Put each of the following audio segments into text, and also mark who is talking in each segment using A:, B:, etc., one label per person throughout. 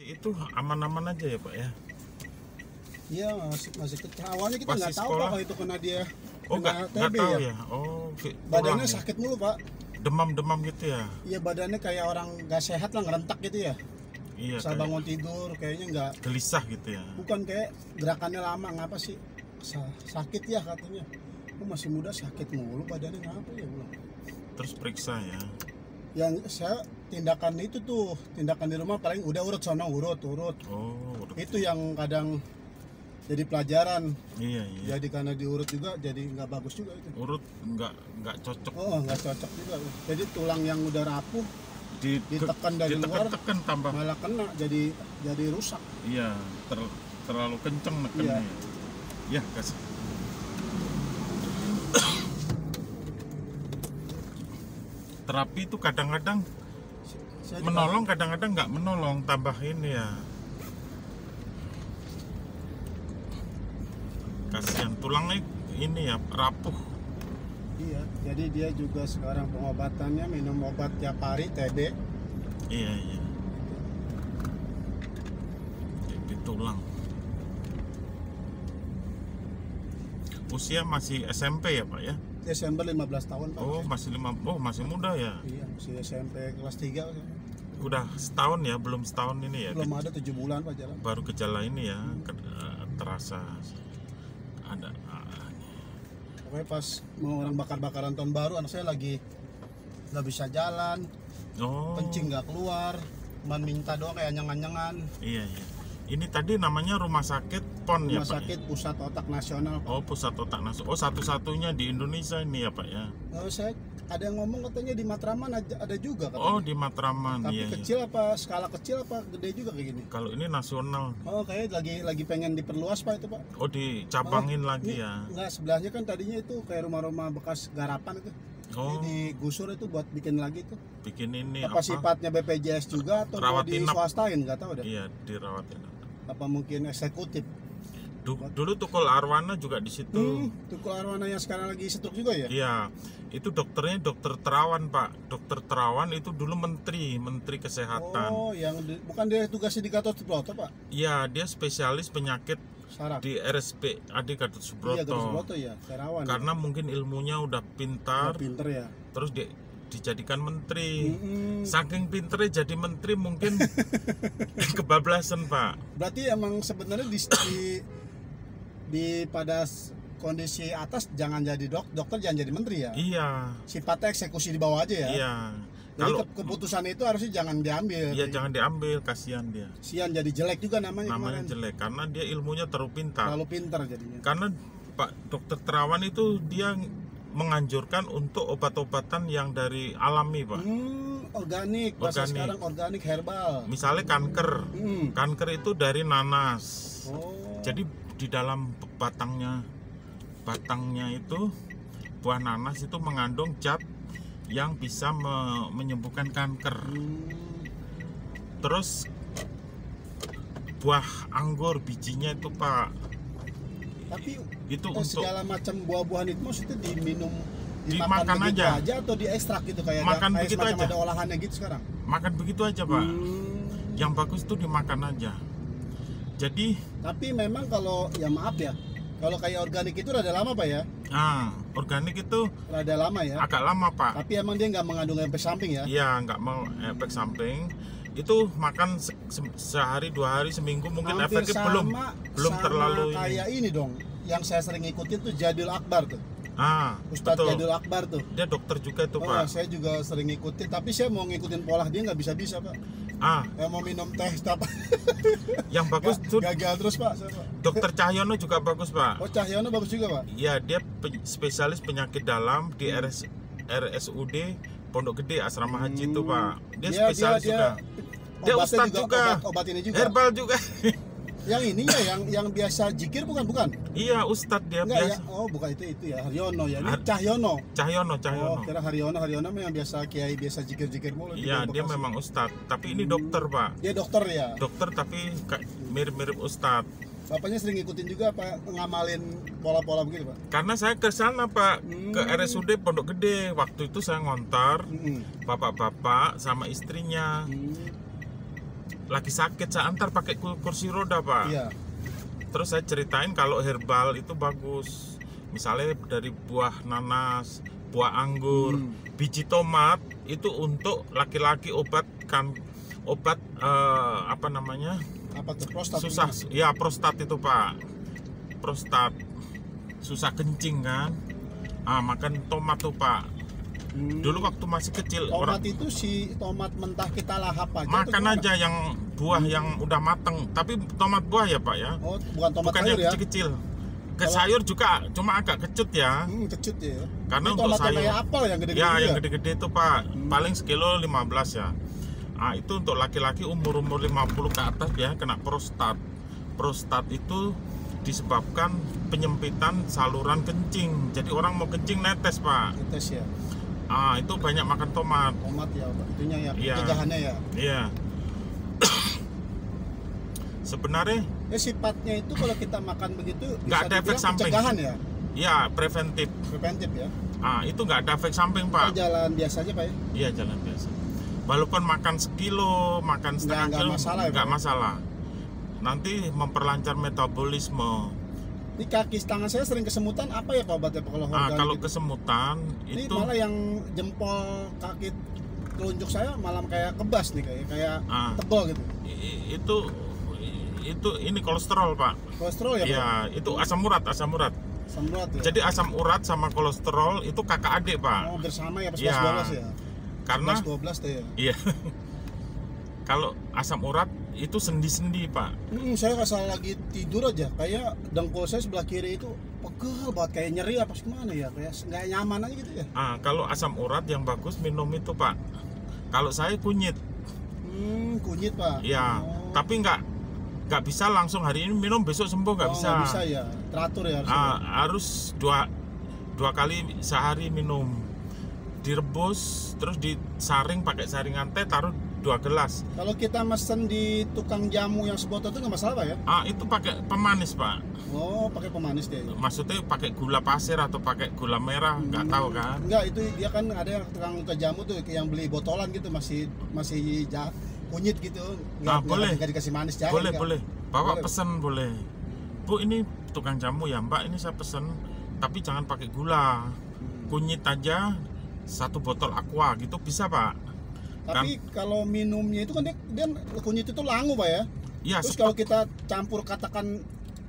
A: Itu aman-aman aja ya Pak ya?
B: Iya, masih kecil. Awalnya kita
A: Masih
B: nggak tahu
A: sekolah?
B: Pak kalau itu kena dia.
A: Oh
B: Kena
A: nggak
B: TB
A: tahu
B: ya.
A: ya? Oh
B: Badannya
A: tulang ya?
B: sakit mulu Pak.
A: Demam-demam gitu ya?
B: Iya, badannya kayak orang nggak sehat lah, ngerentak gitu ya.
A: Iya,
B: Bisa
A: kayak
B: bangun tidur kayaknya nggak.
A: gelisah gitu ya?
B: Bukan, kayak gerakannya lama, ngapa sih? Sakit ya katanya. Oh, masih muda sakit mulu badannya, ngapa ya bilang.
A: Terus periksa ya?
B: Yang saya tindakan itu tuh, tindakan di rumah paling udah urut sono, urut.
A: Oh udah.
B: Itu yang kadang jadi pelajaran.
A: Iya.
B: Jadi karena diurut juga jadi nggak bagus juga itu.
A: Urut nggak cocok.
B: Oh, nggak cocok juga. Jadi tulang yang udah rapuh ditekan dari luar,
A: ditekan tambah.
B: malah kena, jadi rusak.
A: Iya, terlalu kenceng nekennya.
B: Iya.
A: Ya kasih. Terapi itu kadang-kadang
B: Saya
A: menolong, kadang-kadang nggak menolong, tambah ini ya. Kasihan tulangnya ini ya rapuh.
B: Iya, jadi dia juga sekarang pengobatannya minum obat tiap hari, TB.
A: Iya. Di tulang. Usia masih SMP ya Pak ya?
B: Desember 15 tahun Pak.
A: Oh masih muda ya?
B: Iya, masih SMP kelas 3.
A: Udah setahun ya, belum setahun ini ya?
B: Belum ada 7 bulan Pak jalan.
A: Baru gejala ini ya, terasa ada.
B: Pokoknya pas mau orang bakar-bakaran tahun baru, anak saya lagi nggak bisa jalan,
A: Oh.
B: kencing nggak keluar, cuman minta doang kayak anyang-anyangan.
A: Iya. Ini tadi namanya rumah sakit PON ya
B: Rumah
A: Pak?
B: sakit Pusat Otak Nasional Pak.
A: Oh, Pusat Otak Nasional. Oh, satu-satunya di Indonesia ini ya Pak ya?
B: Saya ada yang ngomong katanya di Matraman ada juga katanya.
A: Oh, di Matraman.
B: Tapi
A: Iya.
B: kecil apa, skala kecil apa gede juga kayak gini?
A: Kalau ini nasional.
B: Oh, kayak lagi pengen diperluas Pak itu Pak.
A: Oh, dicabangin lagi
B: Ini
A: ya?
B: Enggak, sebelahnya kan tadinya itu kayak rumah-rumah bekas garapan itu.
A: Oh,
B: Jadi digusur itu buat bikin lagi tuh.
A: bikin ini
B: Apa sifatnya BPJS juga atau mau
A: Rawat inap.
B: diswastain, nggak tahu deh.
A: Iya, dirawatin.
B: Apa mungkin eksekutif.
A: Dulu Tukul Arwana juga di situ.
B: Tukul Arwana yang sekarang lagi setruk juga ya?
A: Iya, itu dokternya Dokter Terawan Pak. Dokter Terawan itu dulu Menteri Kesehatan.
B: Oh, yang bukan dia tugasnya di Gatot Subroto Pak?
A: Iya, dia spesialis penyakit
B: Saraf.
A: di RSPAD Gatot
B: Iya, Gatot
A: Subroto.
B: Subroto ya, Terawan.
A: Karena mungkin ilmunya udah pintar,
B: pinter ya.
A: terus dijadikan menteri.
B: Mm-mm.
A: Saking pinternya jadi menteri mungkin kebablasan Pak.
B: Berarti emang sebenarnya di pada kondisi atas jangan jadi dokter, jangan jadi menteri ya.
A: Iya.
B: Sifatnya eksekusi di bawah aja ya.
A: Iya.
B: Jadi
A: Kalau
B: keputusan itu harusnya jangan diambil.
A: iya jangan diambil, kasihan dia.
B: Sian jadi jelek juga namanya
A: Namanya
B: kemarin.
A: jelek karena dia ilmunya terlalu pintar.
B: Terlalu pintar jadinya.
A: Karena Pak Dokter Terawan itu dia menganjurkan untuk obat-obatan yang dari alami Pak.
B: Organik, bahasa
A: Organik.
B: sekarang organik herbal.
A: Misalnya kanker. Kanker itu dari nanas.
B: Oh.
A: Jadi di dalam batangnya itu buah nanas itu mengandung zat yang bisa menyembuhkan kanker. Terus buah anggur bijinya itu Pak,
B: Tapi
A: itu untuk
B: segala macam buah-buahan itu maksudnya diminum,
A: dimakan
B: begitu
A: aja.
B: atau diekstrak gitu kayak
A: Makan
B: kayak
A: begitu
B: semacam
A: aja.
B: ada olahannya gitu sekarang.
A: makan begitu aja Pak. Yang bagus itu dimakan aja. Jadi
B: Tapi memang kalau ya maaf ya, kalau kayak organik itu rada lama Pak ya,
A: organik itu
B: rada lama ya.
A: agak lama Pak.
B: Tapi emang dia nggak mengandung efek samping ya.
A: Iya, nggak mau efek samping. Itu makan sehari, 2 hari, seminggu mungkin
B: Hampir
A: efeknya
B: sama
A: terlalu
B: kayak ini dong. Yang saya sering ikutin tuh Jadil Akbar tuh. Ustadz
A: betul.
B: Jadil Akbar tuh.
A: Dia dokter juga tuh Pak.
B: Saya juga sering ngikutin, tapi saya mau ngikutin pola dia nggak bisa Pak. Saya mau minum teh apa?
A: Yang bagus tuh
B: Gagal terus Pak. Saya, Pak.
A: Dokter Cahyono juga bagus Pak.
B: Oh, Cahyono bagus juga Pak.
A: Iya, dia spesialis penyakit dalam di RSUD Pondok Gede Asrama Haji itu Pak. Dia spesialis juga. Dia ustadz juga.
B: Obat ini juga.
A: Herbal juga.
B: Yang ini ya, yang biasa jikir bukan?
A: Iya, ustadz dia
B: Enggak,
A: biasa.
B: ya. Oh, bukan itu ya, Haryono ya. Ini Cahyono.
A: Cahyono.
B: Oh, kira Haryono mah yang biasa kiai biasa jikir-jikir mulu.
A: Iya, dia memang ustadz, tapi ini dokter Pak.
B: Dia dokter ya.
A: Dokter tapi mirip-mirip ustadz.
B: Bapaknya sering ngikutin juga apa ngamalin pola-pola begitu Pak?
A: Karena saya ke sana Pak, ke RSUD Pondok Gede. Waktu itu saya ngontar bapak-bapak sama istrinya. lagi sakit, saya antar pakai kursi roda Pak.
B: Iya.
A: Terus saya ceritain kalau herbal itu bagus, misalnya dari buah nanas, buah anggur, biji tomat itu untuk laki-laki obat apa namanya,
B: Apa tuh, prostat?
A: susah ya, prostat itu Pak, prostat susah kencing kan, makan tomat tuh Pak. Dulu waktu masih kecil
B: Tomat itu si tomat mentah kita lahap aja.
A: makan aja yang buah yang udah mateng, tapi tomat buah ya Pak ya,
B: Oh, bukan tomat
A: bukan
B: sayur
A: yang
B: ya?
A: kecil-kecil. Ke sayur juga cuma agak kecut ya,
B: Kecut ya.
A: karena
B: Ini
A: untuk
B: tomat
A: sayur
B: kayak apel yang gede-gede
A: ya
B: juga.
A: yang gede-gede itu Pak, paling sekilo 15 ya. Itu untuk laki-laki umur 50 ke atas ya kena prostat. Prostat itu disebabkan penyempitan saluran kencing, jadi orang mau kencing netes Pak.
B: Netes ya.
A: Itu banyak makan tomat.
B: Tomat ya, itunya ya,
A: Iya.
B: pencegahannya ya.
A: Iya. Sebenarnya
B: Sifatnya itu kalau kita makan begitu
A: nggak
B: bisa
A: ada efek
B: dibilang
A: samping.
B: pencegahan ya,
A: ya preventif.
B: preventif ya.
A: Itu nggak ada efek samping Pak.
B: Jalan biasa aja Pak ya.
A: Iya, jalan biasa. Walaupun makan sekilo, makan setengah
B: Nggak
A: kilo,
B: masalah ya,
A: nggak
B: Pak?
A: masalah. Nanti memperlancar metabolisme.
B: Ini kaki tangan saya sering kesemutan, apa ya Pak obatnya Pak kalau organ
A: Kalau
B: gitu?
A: kesemutan
B: Ini
A: itu
B: malah yang jempol kaki telunjuk saya malah kayak kebas nih, kayak tebal gitu.
A: itu ini kolesterol Pak.
B: Kolesterol ya Pak?
A: Iya, itu asam urat.
B: Asam urat ya.
A: Jadi asam urat sama kolesterol itu kakak adik Pak.
B: Bersama ya, pas
A: Iya.
B: 12 ya.
A: Karena
B: 12 tuh ya.
A: iya. Kalau asam urat itu sendi-sendi Pak.
B: Saya asal lagi tidur aja kayak dengkul saya sebelah kiri itu pegel banget, kayak nyeri apa gimana ya, kayak nggak nyaman aja gitu ya.
A: Kalau asam urat yang bagus minum itu Pak. Kalau saya kunyit.
B: Kunyit Pak.
A: Iya, tapi nggak bisa langsung hari ini minum besok sembuh, nggak bisa.
B: Nggak bisa ya, teratur ya harus.
A: Harus dua kali sehari minum, direbus terus disaring pakai saringan teh, taruh 2 gelas.
B: Kalau kita mesen di tukang jamu yang sebotol itu nggak masalah Pak ya?
A: Itu pakai pemanis Pak.
B: Pakai pemanis deh.
A: Maksudnya pakai gula pasir atau pakai gula merah, nggak tahu kan?
B: Enggak, itu dia kan ada yang tukang jamu tuh yang beli botolan gitu, masih kunyit gitu.
A: Boleh.
B: Nggak dikasih manis jahe.
A: Boleh. Bawa
B: Boleh.
A: pesen boleh. Bu, ini tukang jamu ya Mbak, ini saya pesen, tapi jangan pakai gula. Kunyit aja 1 botol aqua gitu bisa Pak.
B: Tapi kalau minumnya itu kan dia kunyit itu langu Pak ya?
A: Iya.
B: Terus kalau kita campur katakan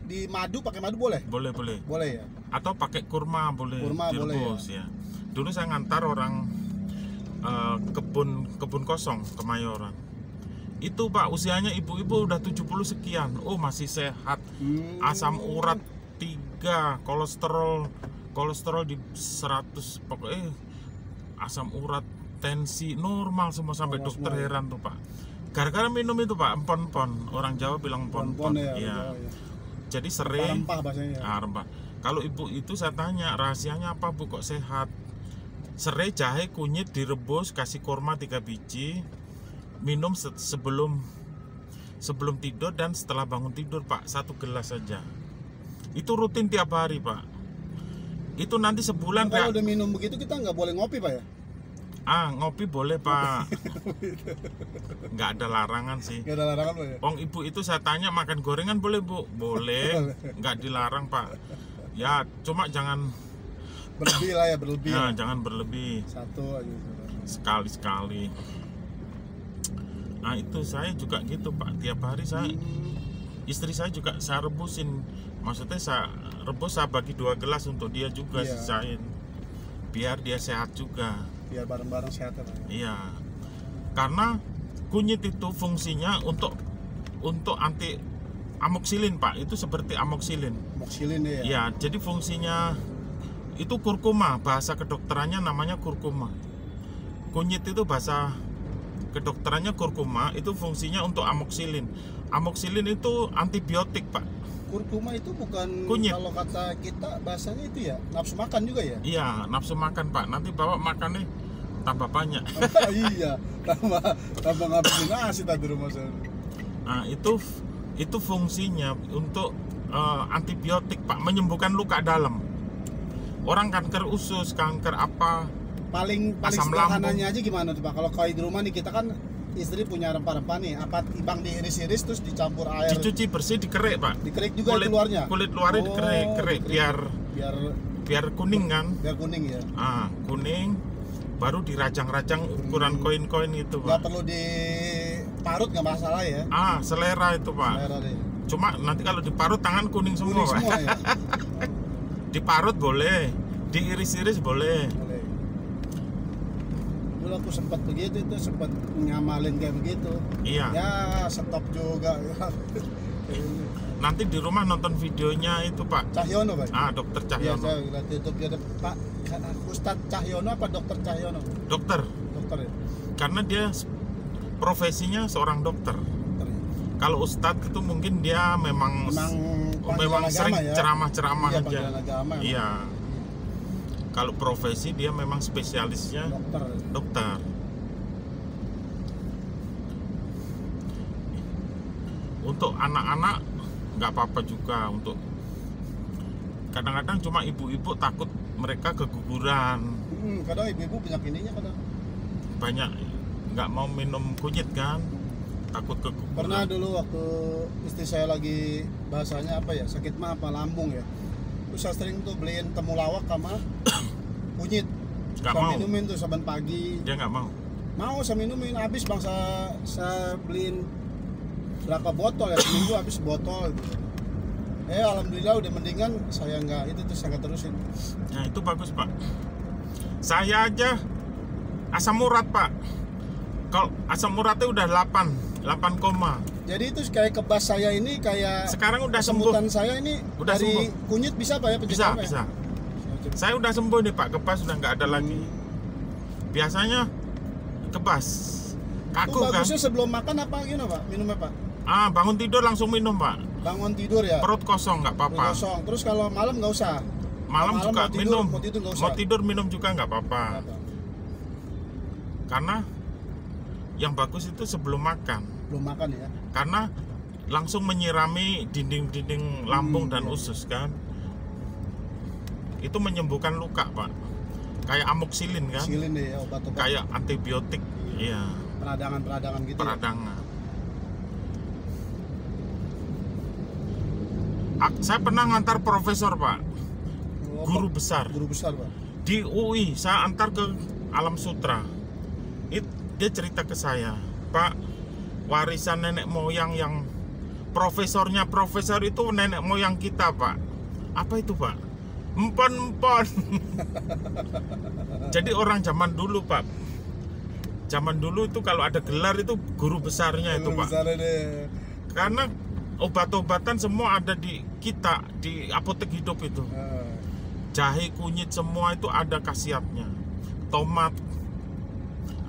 B: di madu, pakai madu boleh?
A: Boleh.
B: Boleh ya?
A: Atau pakai kurma boleh.
B: Kurma boleh
A: direbus ya. Dulu saya ngantar orang kebun kosong Kemayoran. Itu Pak, usianya ibu-ibu udah 70 sekian. Masih sehat. Asam urat 3, kolesterol di 100, pokoknya asam urat, tensi normal semua, sampai dokter heran tuh Pak. Gara-gara minum itu Pak, empon-pon. Orang Jawa bilang empon-pon.
B: Ya.
A: Jadi sering
B: rempah bahasanya.
A: Rempah. Kalau ibu itu saya tanya, rahasianya apa Bu kok sehat? Serai, jahe, kunyit direbus, kasih kurma 3 biji. Minum sebelum tidur dan setelah bangun tidur Pak, 1 gelas saja. Itu rutin tiap hari Pak. Itu nanti sebulan
B: Kalau udah minum begitu kita nggak boleh ngopi Pak ya?
A: Ngopi boleh Pak. Nggak ada larangan sih.
B: Nggak ada larangan Pak ya?
A: Ibu itu saya tanya, makan gorengan boleh Bu? Boleh. Nggak dilarang Pak. Ya cuma jangan
B: berlebih lah ya, berlebih.
A: Jangan berlebih.
B: 1 aja.
A: Sekali-sekali. Itu saya juga gitu Pak. Tiap hari istri saya juga saya rebusin. Maksudnya saya rebus, saya bagi 2 gelas untuk dia juga, sisain. Biar dia sehat juga.
B: Biar bareng-bareng sehat ya.
A: Iya. Karena kunyit itu fungsinya untuk anti amoksilin Pak. Itu seperti amoksilin.
B: Amoksilin ya.
A: Iya, jadi fungsinya itu kurkuma, bahasa kedokterannya namanya kurkuma. Kunyit itu bahasa kedokterannya kurkuma, itu fungsinya untuk amoksilin. Amoksilin itu antibiotik Pak.
B: Kurkuma itu bukan
A: kunyit.
B: Kalau kata kita bahasanya itu ya nafsu makan juga ya?
A: Iya, nafsu makan Pak. Nanti bawa makannya tambah banyak.
B: Iya, tambah ngabisin nasi tadi rumah saya.
A: Itu fungsinya untuk antibiotik Pak, menyembuhkan luka dalam. Orang kanker usus, kanker apa,
B: paling
A: asam
B: sederhananya aja gimana tuh Pak? Kalau di rumah nih kita kan istri punya rempah-rempah nih, apa Ibang diiris-iris terus dicampur air,
A: Dicuci bersih, dikerek pak.
B: dikerik juga keluarnya.
A: Kulit luarnya dikerek biar kuning kan.
B: Biar kuning ya.
A: Kuning, baru dirajang-rajang ukuran koin-koin itu pak.
B: Nggak perlu diparut, nggak masalah ya.
A: Selera itu pak.
B: Selera deh.
A: Cuma nanti kalau diparut tangan kuning semua,
B: Kuning semua ya.
A: Diparut boleh, diiris-iris boleh.
B: Dulu aku sempat begitu, itu sempat ngamalin kayak begitu.
A: Iya.
B: Ya stop juga.
A: Nanti di rumah nonton videonya itu pak.
B: Cahyono pak.
A: Dokter
B: Iya,
A: Cahyono.
B: saya lihat YouTube ada Pak Ustadz Cahyono apa Dokter Cahyono?
A: Dokter.
B: Dokter ya.
A: Karena dia profesinya seorang dokter.
B: Dokter ya.
A: Kalau Ustadz itu mungkin dia memang sering
B: ya.
A: ceramah-ceramah
B: Iya,
A: aja.
B: panggilan agama.
A: Iya. Kalau profesi dia memang spesialisnya dokter. Untuk anak-anak nggak apa-apa juga. Untuk kadang-kadang cuma ibu-ibu takut mereka keguguran.
B: Kadang ibu-ibu banyak ininya kadang.
A: Banyak nggak mau minum kunyit kan, takut keguguran.
B: Pernah dulu waktu istri saya lagi bahasanya apa ya, sakit mah apa lambung ya. Terus saya sering tuh beliin temulawak sama kunyit.
A: Nggak
B: Saya
A: mau.
B: minumin tuh saban pagi.
A: Dia nggak mau.
B: Mau saya minumin, habis bang saya beliin berapa botol ya, seminggu habis botol gitu. Alhamdulillah udah mendingan, saya nggak itu tuh saya nggak terusin.
A: Nah itu bagus pak. Saya aja asam urat pak. Kalau asam uratnya udah 8,
B: Jadi itu kayak kebas saya ini kayak
A: sekarang udah sembuh.
B: kesemutan saya ini
A: Udah
B: dari
A: sembuh.
B: kunyit bisa pak ya, pencegahan
A: Bisa.
B: ya?
A: Saya udah sembuh nih pak, kebas udah nggak ada lagi. Biasanya kebas, kaku
B: Itu
A: kan.
B: bagusnya sebelum makan apa gimana pak minumnya pak?
A: Bangun tidur langsung minum pak.
B: Bangun tidur ya.
A: Perut kosong nggak apa-apa.
B: Kosong. Terus kalau malam nggak usah.
A: Malam juga
B: mau tidur,
A: minum.
B: mau tidur nggak usah.
A: Mau tidur minum juga nggak apa-apa.
B: Apa?
A: Karena yang bagus itu sebelum makan.
B: Belum makan ya.
A: Karena langsung menyirami dinding-dinding lambung dan
B: iya.
A: usus kan. Itu menyembuhkan luka pak. Kayak amoksilin kan.
B: Silin deh ya, obat-obat.
A: Kayak antibiotik. Iya.
B: Peradangan gitu. Ya?
A: Peradangan. Saya pernah ngantar profesor pak, guru besar
B: Guru besar pak.
A: di UI. Saya antar ke Alam Sutra. Dia cerita ke saya, pak, warisan nenek moyang yang profesor itu nenek moyang kita pak. Apa itu pak? Empon. Jadi orang zaman dulu pak, zaman dulu itu kalau ada gelar itu guru besarnya itu pak.
B: Besar deh.
A: Karena obat-obatan semua ada di kita, di apotek hidup itu. Jahe, kunyit, semua itu ada khasiatnya. Tomat.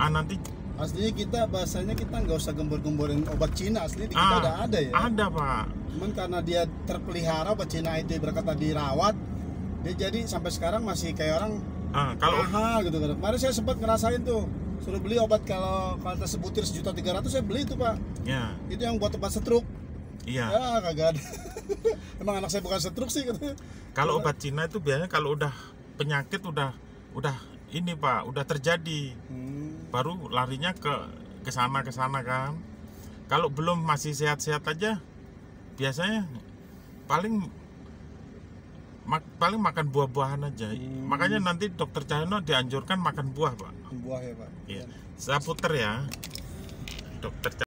A: Nanti
B: Aslinya kita bahasanya kita nggak usah gembor-gemborin obat Cina, asli di kita udah ada ya.
A: Ada pak.
B: Cuman karena dia terpelihara obat Cina itu berkata dirawat, dia jadi sampai sekarang masih kayak orang
A: Kalau
B: mahal gitu kan. Kemarin saya sempat ngerasain tuh, suruh beli obat kalau sebutir 1.300.000 saya beli itu pak.
A: ya,
B: Itu yang buat obat stroke.
A: iya.
B: Ya kagak ada. Emang anak saya bukan stroke sih katanya.
A: Kalau obat Cina itu biasanya kalau udah penyakit udah ini pak, udah terjadi, baru larinya ke sana kan. Kalau belum masih sehat-sehat aja, biasanya paling makan buah-buahan aja. Makanya nanti dokter Cahyono dianjurkan makan buah pak.
B: Buah ya pak.
A: Iya. Saya puter ya, dokter